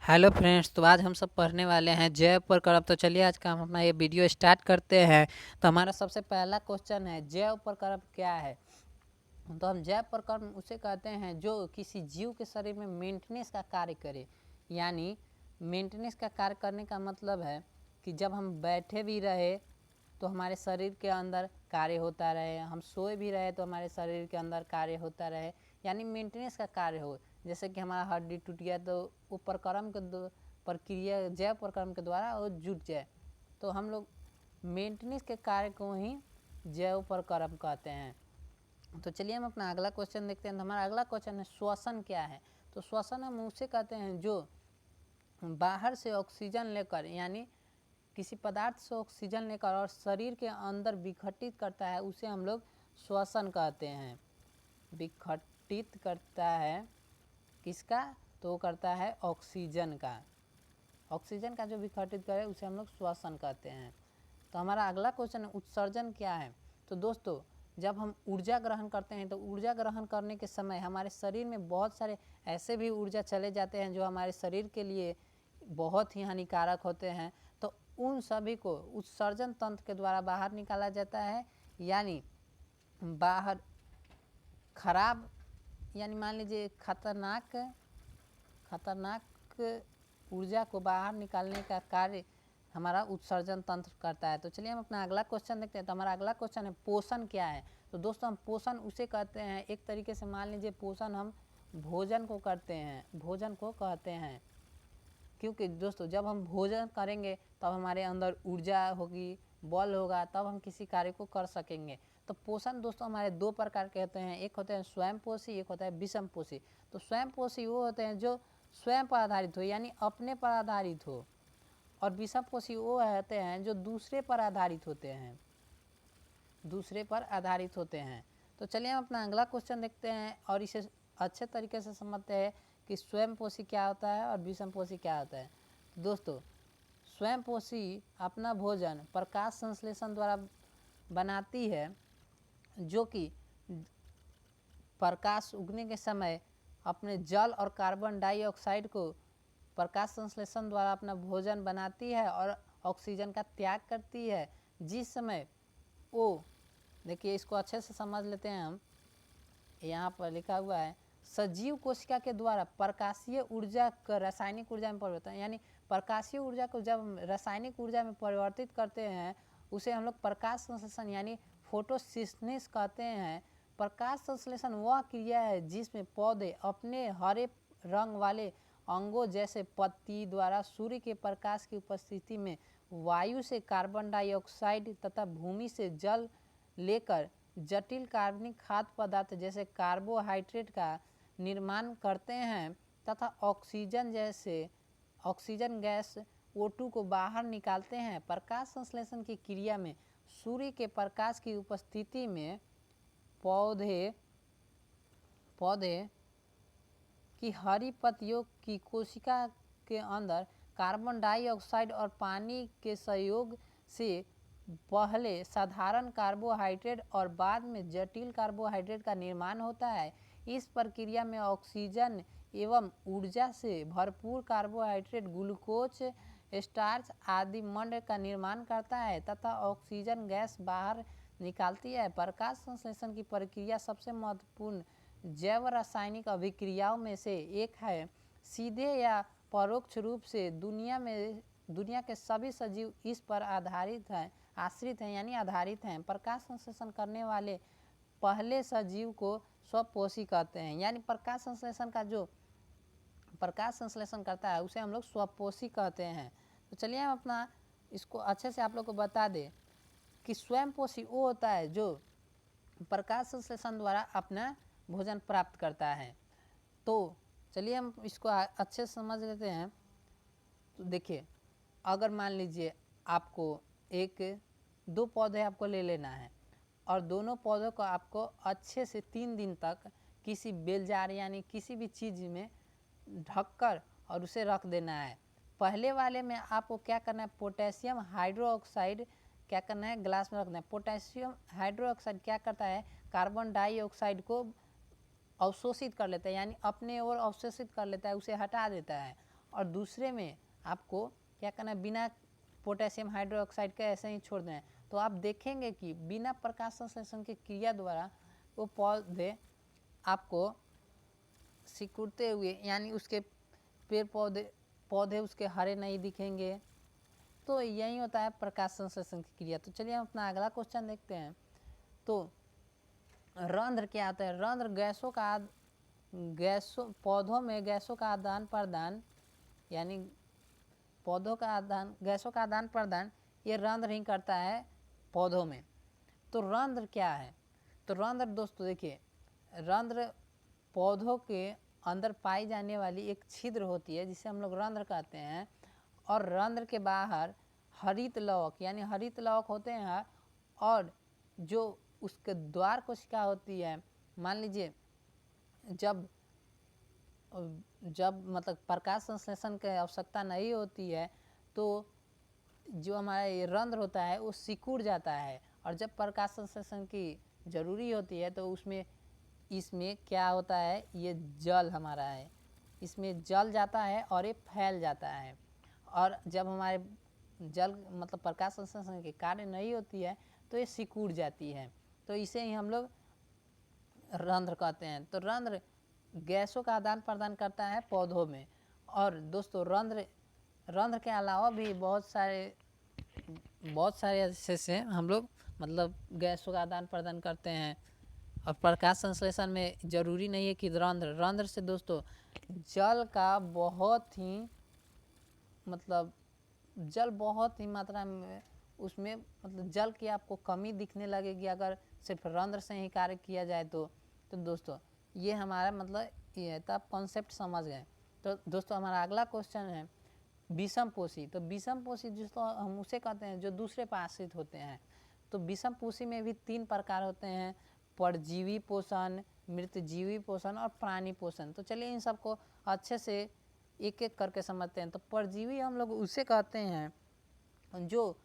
Hello friends, तो आज हम सब पढ़ने वाले हैं जैव प्रक्रम। तो चलिए आज का हम अपना ये वीडियो स्टार्ट करते हैं। तो हमारा सबसे पहला क्वेश्चन है, जैव प्रक्रम क्या है। तो हम जैव प्रक्रम उसे कहते हैं जो किसी जीव के शरीर में मेंटेनेंस का कार्य करे। यानी मेंटेनेंस का कार्य करने का मतलब है कि जब हम बैठे भी रहे तो हमारे शरीर के अंदर कार्य होता रहे, हम सोए भी रहे तो हमारे शरीर के अंदर कार्य होता रहे, यानी मेंटेनेंस का कार्य हो। जैसे कि हमारा हड्डी टूट गया तो वो प्रक्रम के प्रक्रिया जैव प्रक्रम के द्वारा वो जुट जाए, तो हम लोग मेंटेनेंस के कार्य को ही जैव प्रक्रम कहते हैं। तो चलिए हम अपना अगला क्वेश्चन देखते हैं। तो हमारा अगला क्वेश्चन है, श्वसन क्या है। तो श्वसन हम उसे कहते हैं जो बाहर से ऑक्सीजन लेकर, यानी किसी पदार्थ से ऑक्सीजन लेकर और शरीर के अंदर विघटित करता है, उसे हम लोग श्वसन कहते हैं। विघटित करता है किसका, तो वो करता है ऑक्सीजन का। ऑक्सीजन का जो विघटित करे उसे हम लोग श्वसन कहते हैं। तो हमारा अगला क्वेश्चन है, उत्सर्जन क्या है। तो दोस्तों, जब हम ऊर्जा ग्रहण करते हैं तो ऊर्जा ग्रहण करने के समय हमारे शरीर में बहुत सारे ऐसे भी ऊर्जा चले जाते हैं जो हमारे शरीर के लिए बहुत ही हानिकारक होते हैं। तो उन सभी को उत्सर्जन तंत्र के द्वारा बाहर निकाला जाता है, यानी बाहर खराब, यानी मान लीजिए खतरनाक ऊर्जा को बाहर निकालने का कार्य हमारा उत्सर्जन तंत्र करता है। तो चलिए हम अपना अगला क्वेश्चन देखते हैं। तो हमारा अगला क्वेश्चन है, पोषण क्या है। तो दोस्तों, हम पोषण उसे कहते हैं, एक तरीके से मान लीजिए पोषण हम भोजन को करते हैं, भोजन को कहते हैं। क्योंकि दोस्तों, जब हम भोजन करेंगे तब हमारे अंदर ऊर्जा होगी, बल होगा, तब हम किसी कार्य को कर सकेंगे। तो पोषण दोस्तों हमारे दो प्रकार के होते हैं, एक होते हैं स्वयं पोषी, एक होता है विषम पोषी। तो स्वयं पोषी वो होते हैं जो स्वयं पर आधारित हो, यानी अपने पर आधारित हो, और विषम पोषी वो होते हैं जो दूसरे पर आधारित होते हैं, दूसरे पर आधारित होते हैं। तो चलिए हम अपना अगला क्वेश्चन देखते हैं और इसे अच्छे तरीके से समझते हैं कि स्वयं पोषी क्या होता है और विषम पोषी क्या होता है। दोस्तों, स्वयं पोषी अपना भोजन प्रकाश संश्लेषण द्वारा बनाती है, जो कि प्रकाश उगने के समय अपने जल और कार्बन डाइऑक्साइड को प्रकाश संश्लेषण द्वारा अपना भोजन बनाती है और ऑक्सीजन का त्याग करती है। जिस समय वो, देखिए इसको अच्छे से समझ लेते हैं हम, यहाँ पर लिखा हुआ है, सजीव कोशिका के द्वारा प्रकाशीय ऊर्जा का रासायनिक ऊर्जा में परिवर्तन, यानी प्रकाशीय ऊर्जा को जब हम रासायनिक ऊर्जा में परिवर्तित करते हैं उसे हम लोग प्रकाश संश्लेषण यानी फोटोसिंथेसिस कहते हैं। प्रकाश संश्लेषण वह क्रिया है जिसमें पौधे अपने हरे रंग वाले अंगों जैसे पत्ती द्वारा सूर्य के प्रकाश की उपस्थिति में वायु से कार्बन डाइऑक्साइड तथा भूमि से जल लेकर जटिल कार्बनिक खाद्य पदार्थ जैसे कार्बोहाइड्रेट का निर्माण करते हैं तथा ऑक्सीजन गैस O2 को बाहर निकालते हैं। प्रकाश संश्लेषण की क्रिया में सूर्य के प्रकाश की उपस्थिति में पौधे की हरी पत्तियों की कोशिका के अंदर कार्बन डाइऑक्साइड और पानी के सहयोग से पहले साधारण कार्बोहाइड्रेट और बाद में जटिल कार्बोहाइड्रेट का निर्माण होता है। इस प्रक्रिया में ऑक्सीजन एवं ऊर्जा से भरपूर कार्बोहाइड्रेट ग्लूकोज, स्टार्च आदि मंड का निर्माण करता है तथा ऑक्सीजन गैस बाहर निकालती है। प्रकाश संश्लेषण की प्रक्रिया सबसे महत्वपूर्ण जैव रासायनिक अभिक्रियाओं में से एक है। सीधे या परोक्ष रूप से दुनिया के सभी सजीव इस पर आश्रित हैं, यानी आधारित हैं। प्रकाश संश्लेषण करने वाले पहले सजीव को स्वपोषी कहते हैं, यानी प्रकाश संश्लेषण करता है उसे हम लोग स्वपोषी कहते हैं। तो चलिए हम अपना इसको अच्छे से आप लोग को बता दें कि स्वयं पोषी वो होता है जो प्रकाश संश्लेषण द्वारा अपना भोजन प्राप्त करता है। तो चलिए हम इसको अच्छे से समझ लेते हैं। तो देखिए, अगर मान लीजिए आपको दो पौधे आपको ले लेना है और दोनों पौधों को आपको अच्छे से 3 दिन तक किसी बेलजार यानी किसी भी चीज़ में ढककर और उसे रख देना है। पहले वाले में आपको क्या करना है, पोटेशियम हाइड्रोक्साइड क्या करना है, ग्लास में रखना है। पोटेशियम हाइड्रोक्साइड क्या करता है, कार्बन डाइऑक्साइड को अवशोषित कर लेता है, यानी अपने ओर अवशोषित कर लेता है, उसे हटा देता है। और दूसरे में आपको क्या करना है, बिना पोटेशियम हाइड्रोक्साइड के ऐसे ही छोड़ दें। तो आप देखेंगे कि बिना प्रकाश संश्लेषण की क्रिया द्वारा वो पौधे आपको सिकुड़ते हुए, यानी उसके पेड़ पौधे उसके हरे नहीं दिखेंगे। तो यही होता है प्रकाश संश्लेषण की क्रिया। तो चलिए हम अपना अगला क्वेश्चन देखते हैं। तो रंध्र क्या होता है? रंध्र पौधों में गैसों का आदान प्रदान, यानी गैसों का आदान प्रदान ये रंध्र ही करता है पौधों में। तो रंध्र क्या है? तो रंध्र दोस्तों देखिए, रंध्र पौधों के अंदर पाई जाने वाली एक छिद्र होती है जिसे हम लोग रंध्र कहते हैं। और रंध्र के बाहर हरित लवक, यानी हरित लवक होते हैं। और जो उसके द्वार कोशिका होती है, मान लीजिए जब मतलब प्रकाश संश्लेषण की आवश्यकता नहीं होती है तो जो हमारा ये रंध्र होता है वो सिकुड़ जाता है। और जब प्रकाश संश्लेषण की ज़रूरी होती है तो इसमें क्या होता है, ये जल हमारा है, इसमें जल जाता है और ये फैल जाता है। और जब हमारे जल मतलब प्रकाश संश्लेषण के कार्य नहीं होती है तो ये सिकुड़ जाती है। तो इसे ही हम लोग रंध्र कहते हैं। तो रंध्र गैसों का आदान प्रदान करता है पौधों में। और दोस्तों रंध्र के अलावा भी बहुत सारे ऐसे हम लोग मतलब गैसों का आदान प्रदान करते हैं। और प्रकाश संश्लेषण में ज़रूरी नहीं है कि रंध्र से दोस्तों जल बहुत ही मात्रा में उसमें मतलब जल की आपको कमी दिखने लगेगी अगर सिर्फ रंध्र से ही कार्य किया जाए तो दोस्तों ये हमारा मतलब ये है। तो आप कॉन्सेप्ट समझ गए। तो दोस्तों हमारा अगला क्वेश्चन है विषमपोषी। तो विषमपोषी दोस्तों हम उसे कहते हैं जो दूसरे पर आश्रित होते हैं। तो विषमपोषी में भी 3 प्रकार होते हैं, परजीवी पोषण, मृतजीवी पोषण और प्राणी पोषण। तो चलिए इन सबको अच्छे से एक एक करके समझते हैं। तो परजीवी हम लोग उसे कहते हैं जो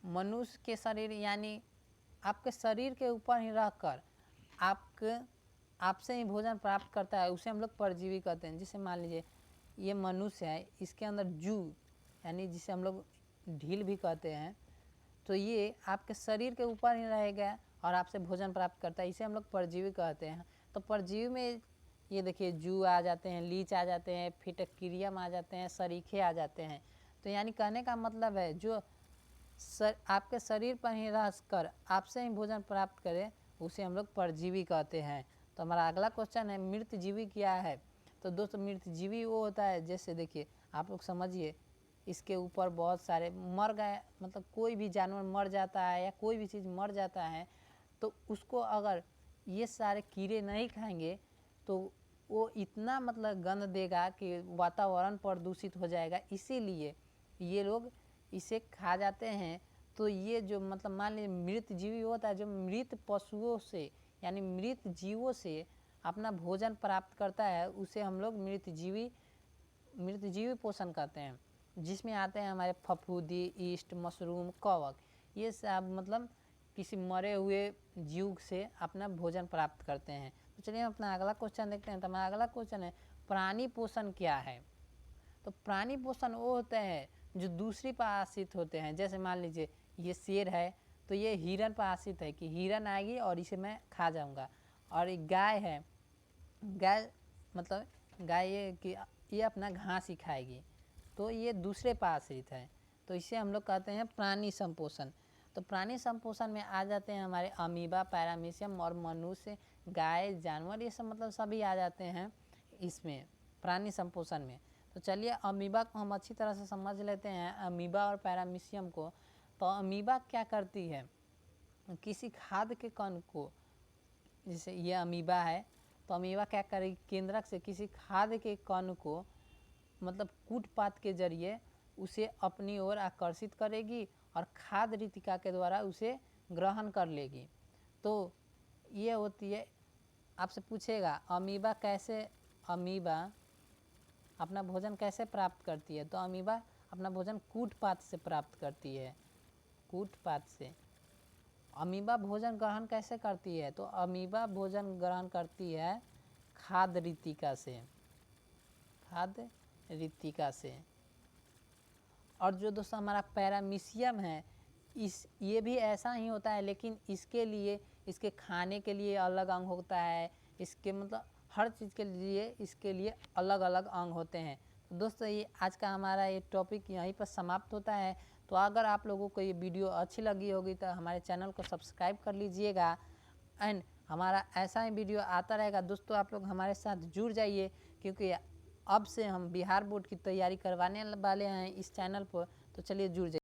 मनुष्य के शरीर, यानी आपके शरीर के ऊपर ही रहकर आपसे ही भोजन प्राप्त करता है, उसे हम लोग परजीवी कहते हैं। जैसे मान लीजिए ये मनुष्य है, इसके अंदर जू, यानी जिसे हम लोग ढील भी कहते हैं, तो ये आपके शरीर के ऊपर ही रहेगा और आपसे भोजन प्राप्त करता है, इसे हम लोग परजीवी कहते हैं। तो परजीवी में ये देखिए जू आ जाते हैं, लीच आ जाते हैं, फिटक्रीरियम आ जाते हैं, सरीखे आ जाते हैं। तो यानी कहने का मतलब है जो आपके शरीर पर ही रहकर आपसे ही भोजन प्राप्त करे उसे हम लोग परजीवी कहते हैं। तो हमारा अगला क्वेश्चन है मृतजीवी क्या है? तो दोस्तों मृतजीवी वो होता है, जैसे देखिए आप लोग समझिए इसके ऊपर बहुत सारे मर गए, मतलब कोई भी जानवर मर जाता है या कोई भी चीज़ मर जाता है तो उसको अगर ये सारे कीड़े नहीं खाएंगे तो वो इतना मतलब गंध देगा कि वातावरण प्रदूषित हो जाएगा। इसीलिए ये लोग इसे खा जाते हैं। तो ये जो मतलब मान लीजिए मृत जीवी होता है जो मृत पशुओं से यानी मृत जीवों से अपना भोजन प्राप्त करता है, उसे हम लोग मृतजीवी पोषण कहते हैं। जिसमें आते हैं हमारे फफूंदी, ईस्ट, मशरूम, कवक, ये सब मतलब किसी मरे हुए जीव से अपना भोजन प्राप्त करते हैं। तो चलिए हम अपना अगला क्वेश्चन देखते हैं। तो हमारा अगला क्वेश्चन है प्राणी पोषण क्या है? तो प्राणी पोषण वो होते हैं जो दूसरी पर आश्रित होते हैं। जैसे मान लीजिए ये शेर है तो ये हिरन पर आश्रित है कि हिरन आएगी और इसे मैं खा जाऊंगा। और एक गाय है, गाय मतलब गाय ये कि ये अपना घास ही खाएगी, तो ये दूसरे पर आश्रित है। तो इसे हम लोग कहते हैं प्राणी संपोषण। तो प्राणी संपोषण में आ जाते हैं हमारे अमीबा, पैरामीशियम और मनुष्य, गाय, जानवर, ये सब मतलब सभी आ जाते हैं इसमें प्राणी संपोषण में। तो चलिए अमीबा को हम अच्छी तरह से समझ लेते हैं, अमीबा और पैरामीशियम को। तो अमीबा क्या करती है, किसी खाद्य के कण को, जैसे ये अमीबा है तो अमीबा क्या करेगी, केंद्रक से किसी खाद्य के कण को मतलब कूटपात के जरिए उसे अपनी ओर आकर्षित करेगी और खाद्य रितिका के द्वारा उसे ग्रहण कर लेगी। तो ये होती है, आपसे पूछेगा अमीबा अपना भोजन कैसे प्राप्त करती है? तो अमीबा अपना भोजन कूटपात से प्राप्त करती है। कूटपात से अमीबा भोजन ग्रहण कैसे करती है? तो अमीबा भोजन ग्रहण करती है खाद्य रितिका से। खाद्य रितिका से। और जो दोस्तों हमारा पैरामीशियम है, ये भी ऐसा ही होता है, लेकिन इसके लिए इसके खाने के लिए अलग अंग होता है, इसके मतलब हर चीज़ के लिए इसके लिए अलग अलग अंग होते हैं। तो दोस्तों ये आज का हमारा ये टॉपिक यहीं पर समाप्त होता है। तो अगर आप लोगों को ये वीडियो अच्छी लगी होगी तो हमारे चैनल को सब्सक्राइब कर लीजिएगा एंड हमारा ऐसा ही वीडियो आता रहेगा। दोस्तों आप लोग हमारे साथ जुड़ जाइए, क्योंकि अब से हम बिहार बोर्ड की तैयारी करवाने वाले हैं इस चैनल पर। तो चलिए जुड़ जाइए।